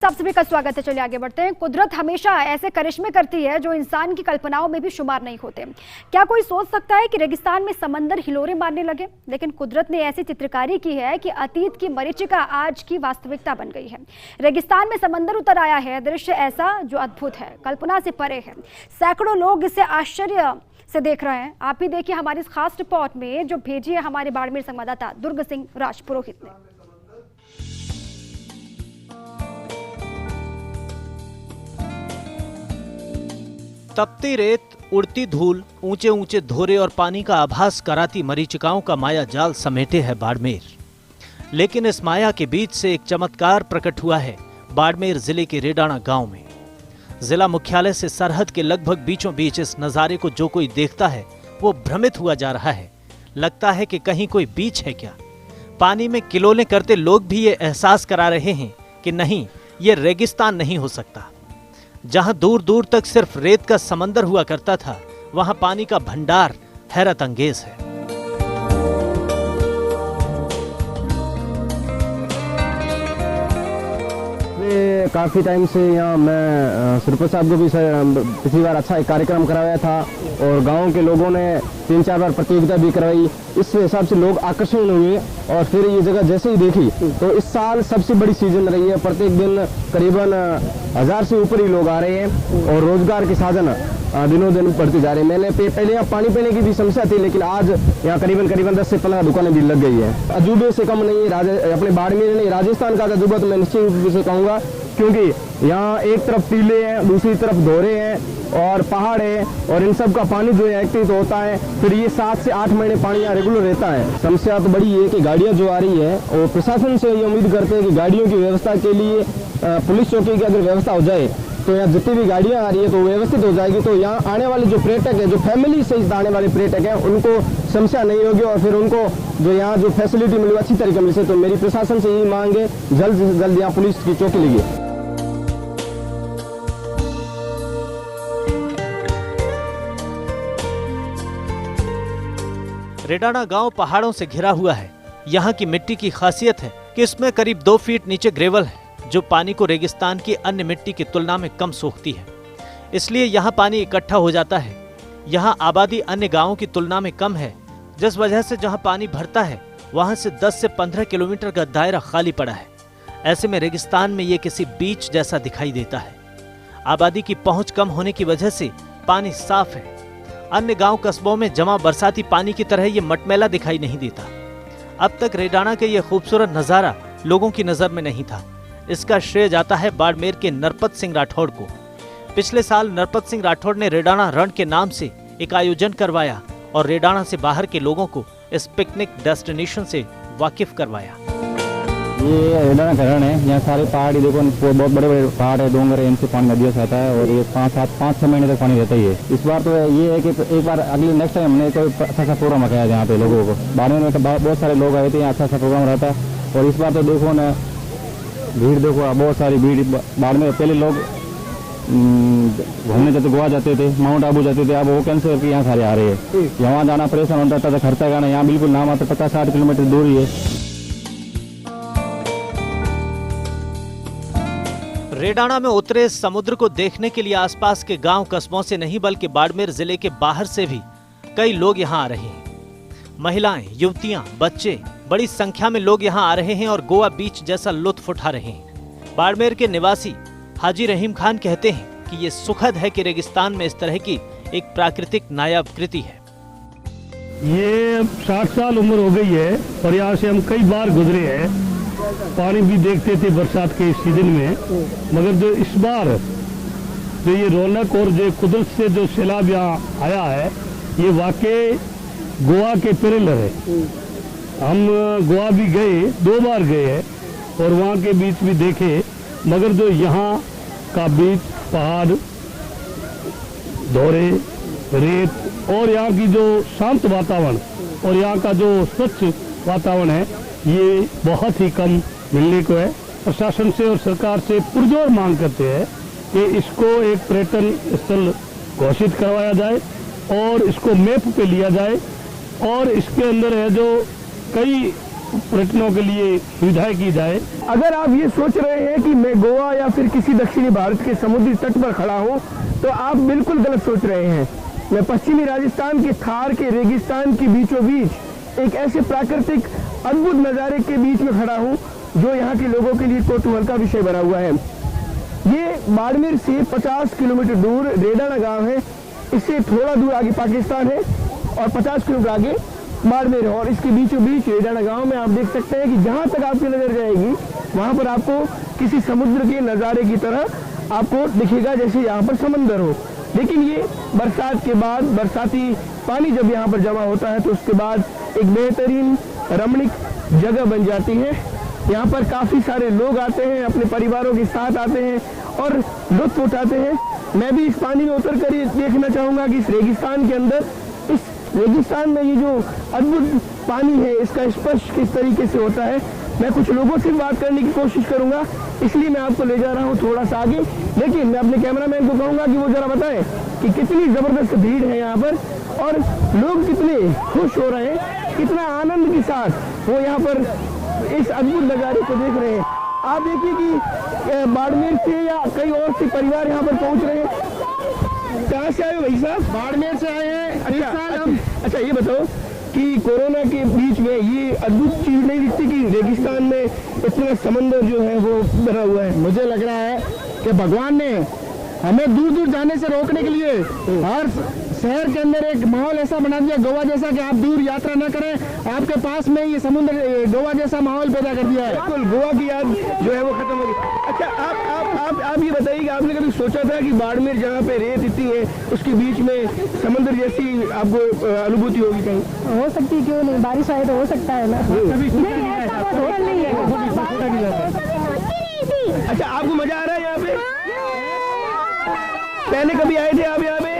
आप सभी का स्वागत है। चलिए आगे बढ़ते हैं। कुदरत हमेशा ऐसे करिश्मे करती है जो इंसान की कल्पनाओं में भी शुमार नहीं होते। क्या कोई सोच सकता है कि रेगिस्तान में समंदर हिलोरे मारने लगे? लेकिन कुदरत ने ऐसी चित्रकारी की है कि अतीत की मरीचिका आज की वास्तविकता बन गई है। रेगिस्तान में समंदर उतर आया है। दृश्य ऐसा जो अद्भुत है, कल्पना से परे है। सैकड़ों लोग इसे आश्चर्य से देख रहे हैं। आप ही देखिए हमारी इस खास रिपोर्ट में जो भेजी है हमारे बाड़मेर संवाददाता दुर्ग सिंह राजपुरोहित ने। तपती रेत, उड़ती धूल, ऊंचे ऊंचे धोरे और पानी का आभास कराती मरीचिकाओं का माया जाल समेटे है बाड़मेर। लेकिन इस माया के बीच से एक चमत्कार प्रकट हुआ है बाड़मेर जिले के रेडाणा गांव में। जिला मुख्यालय से सरहद के लगभग बीचों बीच इस नजारे को जो कोई देखता है वो भ्रमित हुआ जा रहा है। लगता है कि कहीं कोई बीच है क्या। पानी में किलोले करते लोग भी ये एहसास करा रहे हैं कि नहीं, ये रेगिस्तान नहीं हो सकता। जहां दूर दूर तक सिर्फ रेत का समंदर हुआ करता था, वहां पानी का भंडार हैरत अंगेज है। काफ़ी टाइम से यहाँ मैं सरपंच साहब को भी पिछली बार अच्छा एक कार्यक्रम कराया था और गांव के लोगों ने 3-4 बार प्रतियोगिता भी करवाई। इस हिसाब से लोग आकर्षण हुए और फिर ये जगह जैसे ही देखी तो इस साल सबसे बड़ी सीजन रही है। प्रत्येक दिन करीबन 1000 से ऊपर ही लोग आ रहे हैं और रोजगार के साधन दिनों दिन बढ़ते जा रहे हैं। मैंने पहले यहाँ पानी पीने की भी समस्या थी, लेकिन आज यहाँ करीबन 10 से 15 दुकानें भी लग गई है। अजूबे से कम नहीं है अपने बाड़मेर नहीं, राजस्थान का अजूबा तो मैं निश्चित रूप से कहूँगा, क्योंकि यहाँ एक तरफ टीले हैं, दूसरी तरफ धोरे हैं और पहाड़ है और इन सब का पानी जो है एक्टिव तो होता है। फिर ये 7 से 8 महीने पानी यहाँ रेगुलर रहता है। समस्या तो बड़ी है कि गाड़ियाँ जो आ रही है और प्रशासन से ये उम्मीद करते हैं कि गाड़ियों की व्यवस्था के लिए पुलिस चौकी की अगर व्यवस्था हो जाए तो यहाँ जितनी भी गाड़ियाँ आ रही है तो व्यवस्थित हो जाएगी, तो यहाँ आने वाले जो पर्यटक है, जो फैमिली सहित आने वाले पर्यटक हैं, उनको समस्या नहीं होगी और फिर उनको जो यहाँ जो फैसिलिटी मिली अच्छी तरीके मिले। तो मेरी प्रशासन से यही मांग है जल्द से जल्द यहाँ पुलिस की चौकी लगी। रेडाणा गांव पहाड़ों से घिरा हुआ है। यहाँ की मिट्टी की खासियत है कि इसमें करीब 2 फीट नीचे ग्रेवल है, जो पानी को रेगिस्तान की अन्य मिट्टी की तुलना में कम सोखती है। इसलिए यहाँ पानी इकट्ठा हो जाता है। यहाँ आबादी अन्य गांवों की तुलना में कम है, जिस वजह से जहाँ पानी भरता है वहाँ से 10 से 15 किलोमीटर का दायरा खाली पड़ा है। ऐसे में रेगिस्तान में ये किसी बीच जैसा दिखाई देता है। आबादी की पहुँच कम होने की वजह से पानी साफ है। अन्य गांव कस्बों में जमा बरसाती पानी की तरह ये मटमैला दिखाई नहीं देता। अब तक रेडाणा के ये खूबसूरत नज़ारा लोगों की नज़र में नहीं था। इसका श्रेय जाता है बाड़मेर के नरपत सिंह राठौड़ को। पिछले साल नरपत सिंह राठौड़ ने रेडाणा रण के नाम से एक आयोजन करवाया और रेडाणा से बाहर के लोगों को इस पिकनिक डेस्टिनेशन से वाकिफ करवाया। ये रेडाणा का रण है। यहाँ सारे पहाड़ी देखो, बहुत बड़े बड़े पहाड़ है, डोंगर है, इनसे पानी नदियों से आता है और ये 5-6 महीने तक पानी रहता ही है। इस बार तो ये है कि एक बार अगले नेक्स्ट टाइम हमने कोई अच्छा सा प्रोग्राम रखाया है यहाँ पे लोगों को। बाड़मेर में बहुत सारे लोग आए थे, यहाँ अच्छा सा प्रोग्राम रहता है। और इस बार तो देखो ना, भीड़ देखो, बहुत सारी भीड़। बाड़मेर पहले लोग घूमने जाते, गोवा जाते थे, माउंट आबू जाते थे, अब वो कैंसिल करके यहाँ सारे आ रहे हैं। यहाँ जाना परेशान होता था, खर्चा करना। यहाँ बिल्कुल नाम आता 50-60 किलोमीटर दूर ही है। रेडाणा में उतरे समुद्र को देखने के लिए आसपास के गांव कस्बों से नहीं बल्कि बाड़मेर जिले के बाहर से भी कई लोग यहां आ रहे हैं। महिलाएं, युवतियां, बच्चे, बड़ी संख्या में लोग यहां आ रहे हैं और गोवा बीच जैसा लुत्फ उठा रहे हैं। बाड़मेर के निवासी हाजी रहीम खान कहते हैं कि ये सुखद है कि रेगिस्तान में इस तरह की एक प्राकृतिक नायाबकृति है। ये 60 साल उम्र हो गई है और यहाँ से हम कई बार गुजरे हैं। पानी भी देखते थे बरसात के सीजन में, मगर जो इस बार जो ये रौनक और जो कुदरत से जो सैलाब यहाँ आया है, ये वाकई गोवा के पैरेलल है। हम गोवा भी गए, 2 बार गए हैं और वहाँ के बीच भी देखे, मगर जो यहाँ का बीच, पहाड़, धोरे, रेत और यहाँ की जो शांत वातावरण और यहाँ का जो स्वच्छ वातावरण है, ये बहुत ही कम मिलने को है। प्रशासन से और सरकार से पुरजोर मांग करते हैं कि इसको एक पर्यटन स्थल घोषित करवाया जाए और इसको मैप पे लिया जाए और इसके अंदर है जो कई पर्यटनों के लिए सुविधाएं की जाए। अगर आप ये सोच रहे हैं कि मैं गोवा या फिर किसी दक्षिणी भारत के समुद्री तट पर खड़ा हूँ तो आप बिल्कुल गलत सोच रहे हैं। मैं पश्चिमी राजस्थान के थार के रेगिस्तान के बीचों बीच एक ऐसे प्राकृतिक अद्भुत नज़ारे के बीच में खड़ा हूँ जो यहाँ के लोगों के लिए कौतूहल का विषय बना हुआ है। ये बाड़मेर से 50 किलोमीटर दूर रेडाना गांव है। इससे थोड़ा दूर आगे पाकिस्तान है और 50 किलोमीटर आगे बाड़मेर है और इसके बीचों बीच रेडाना गांव में आप देख सकते हैं कि जहां तक आपकी नजर जाएगी वहां पर आपको किसी समुद्र के नज़ारे की तरह आपको दिखेगा जैसे यहाँ पर समंदर हो। लेकिन ये बरसात के बाद बरसाती पानी जब यहाँ पर जमा होता है तो उसके बाद एक बेहतरीन रमणीक जगह बन जाती है। यहाँ पर काफ़ी सारे लोग आते हैं, अपने परिवारों के साथ आते हैं और लुत्फ उठाते हैं। मैं भी इस पानी में उतर कर ये देखना चाहूँगा कि इस रेगिस्तान के अंदर, इस रेगिस्तान में ये जो अद्भुत पानी है इसका स्पर्श किस तरीके से होता है। मैं कुछ लोगों से बात करने की कोशिश करूंगा, इसलिए मैं आपको ले जा रहा हूँ थोड़ा सा आगे। लेकिन मैं अपने कैमरामैन को कहूँगा कि वो जरा बताएं कि कितनी ज़बरदस्त भीड़ है यहाँ पर और लोग कितने खुश हो रहे हैं, कितना आनंद के साथ वो यहाँ पर इस अद्भुत नज़ारे को देख रहे हैं। आप देखिए कि बाड़मेर से या कई और से परिवार यहाँ पर पहुँच रहे हैं। कहाँ से आए हो भाई साहब? बाड़मेर से आए हैं। अच्छा ये बताओ कि कोरोना के बीच में ये अद्भुत चीज नहीं दिखती कि रेगिस्तान में इतना समंदर जो है वो भरा हुआ है? मुझे लग रहा है कि भगवान ने हमें दूर दूर जाने से रोकने के लिए हर शहर के अंदर एक माहौल ऐसा बना दिया गोवा जैसा कि आप दूर यात्रा न करें, आपके पास में ये समुद्र गोवा जैसा माहौल पैदा कर दिया है। बिल्कुल, गोवा की याद जो है वो खत्म हो गई। अच्छा आप ये बताइए कि आपने कभी सोचा था कि बाड़मेर जहाँ पे रेत इतनी है उसके बीच में समुद्र जैसी आपको अनुभूति होगी? कहीं हो सकती, क्यों नहीं, बारिश आए तो हो सकता है ना। अच्छा आपको मजा आ रहा है यहाँ पे? पहले कभी आए थे आप यहाँ पे?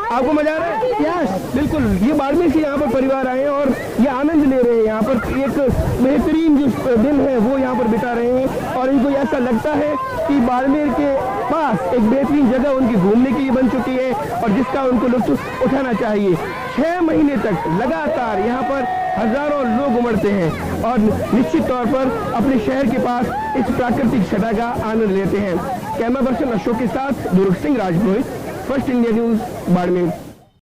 आपको मजा आ रहा है? यस बिल्कुल। ये बाड़मेर से यहाँ पर परिवार आए हैं और ये आनंद ले रहे हैं। यहाँ पर एक बेहतरीन जो दिन है वो यहाँ पर बिता रहे हैं और इनको ऐसा लगता है कि बाड़मेर के पास एक बेहतरीन जगह उनकी घूमने के लिए बन चुकी है और जिसका उनको लुत्फ उठाना चाहिए। 6 महीने तक लगातार यहाँ पर हजारों लोग उमड़ते हैं और निश्चित तौर पर अपने शहर के पास इस प्राकृतिक छटा का आनंद लेते हैं। कैमरा पर्सन अशोक के साथ दुर्ग Singh Rajpurohit, first India news, Barmer.